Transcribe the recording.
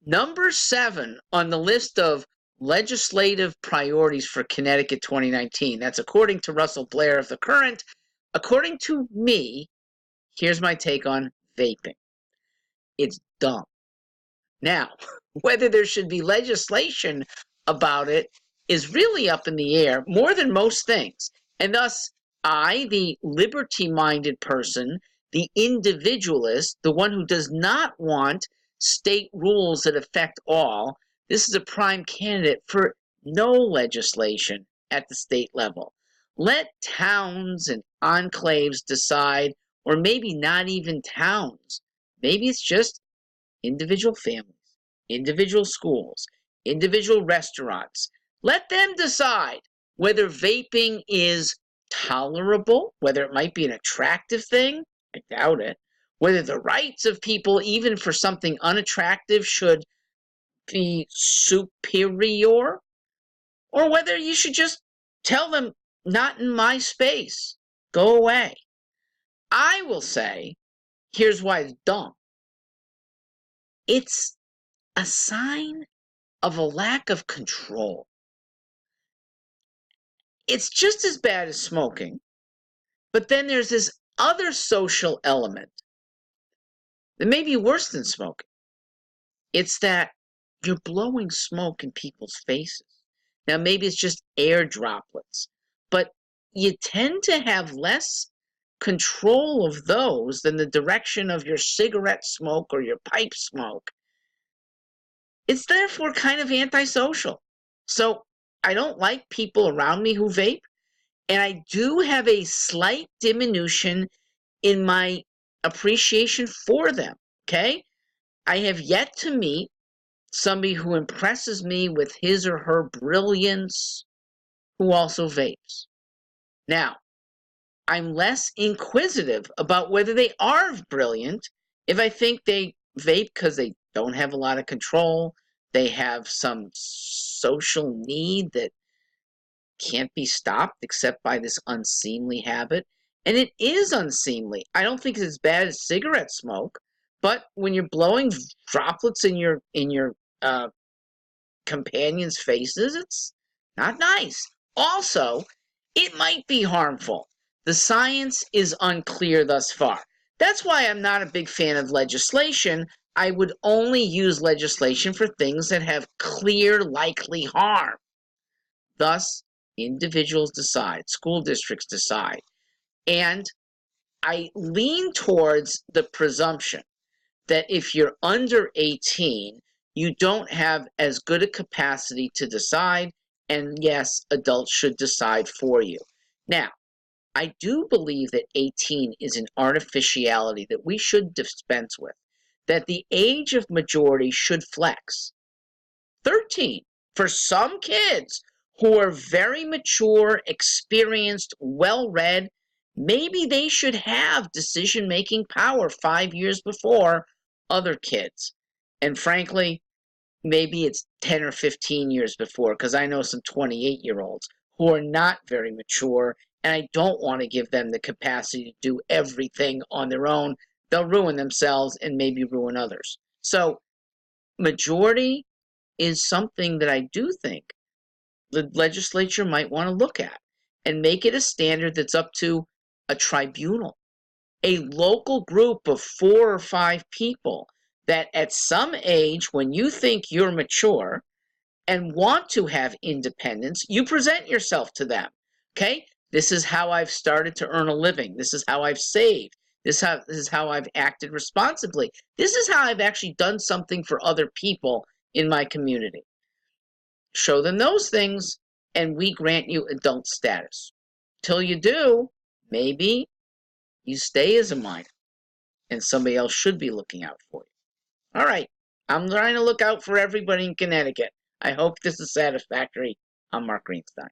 Number 7 on the list of legislative priorities for Connecticut 2019. That's according to Russell Blair of The Current. According to me, here's my take on vaping. It's dumb. Now, whether there should be legislation about it is really up in the air, more than most things. And thus, I, the liberty-minded person, the individualist, the one who does not want state rules that affect all, this is a prime candidate for no legislation at the state level. Let towns and enclaves decide, or maybe not even towns. Maybe it's just individual families, individual schools, individual restaurants. Let them decide whether vaping is tolerable, whether it might be an attractive thing, I doubt it, whether the rights of people, even for something unattractive, should be superior, or whether you should just tell them, not in my space, go away. I will say, here's why it's dumb. It's a sign of a lack of control. It's just as bad as smoking, but then there's this other social element that may be worse than smoking. It's that you're blowing smoke in people's faces. Now, maybe it's just air droplets, but you tend to have less control of those than the direction of your cigarette smoke or your pipe smoke. It's therefore kind of antisocial. So I don't like people around me who vape, and I do have a slight diminution in my appreciation for them, okay? I have yet to meet somebody who impresses me with his or her brilliance who also vapes. Now, I'm less inquisitive about whether they are brilliant if I think they vape because they don't have a lot of control, they have some social need that can't be stopped except by this unseemly habit. And it is unseemly. I don't think it's as bad as cigarette smoke, but when you're blowing droplets in your companions' faces, it's not nice. Also, it might be harmful. The science is unclear thus far. That's why I'm not a big fan of legislation. I would only use legislation for things that have clear likely harm. Thus, individuals decide, school districts decide. And I lean towards the presumption that if you're under 18, you don't have as good a capacity to decide, and yes, adults should decide for you. Now, I do believe that 18 is an artificiality that we should dispense with, that the age of majority should flex. 13, for some kids who are very mature, experienced, well-read, maybe they should have decision-making power 5 years before other kids. And frankly, maybe it's 10 or 15 years before, because I know some 28-year-olds who are not very mature, and I don't want to give them the capacity to do everything on their own. They'll ruin themselves and maybe ruin others. So majority is something that I do think the legislature might want to look at and make it a standard that's up to a tribunal, a local group of 4 or 5 people that at some age, when you think you're mature and want to have independence, you present yourself to them, okay? This is how I've started to earn a living. This is how I've saved. This is how I've acted responsibly. This is how I've actually done something for other people in my community. Show them those things, and we grant you adult status. Till you do, maybe you stay as a minor, and somebody else should be looking out for you. All right, I'm trying to look out for everybody in Connecticut. I hope this is satisfactory. I'm Mark Greenstein.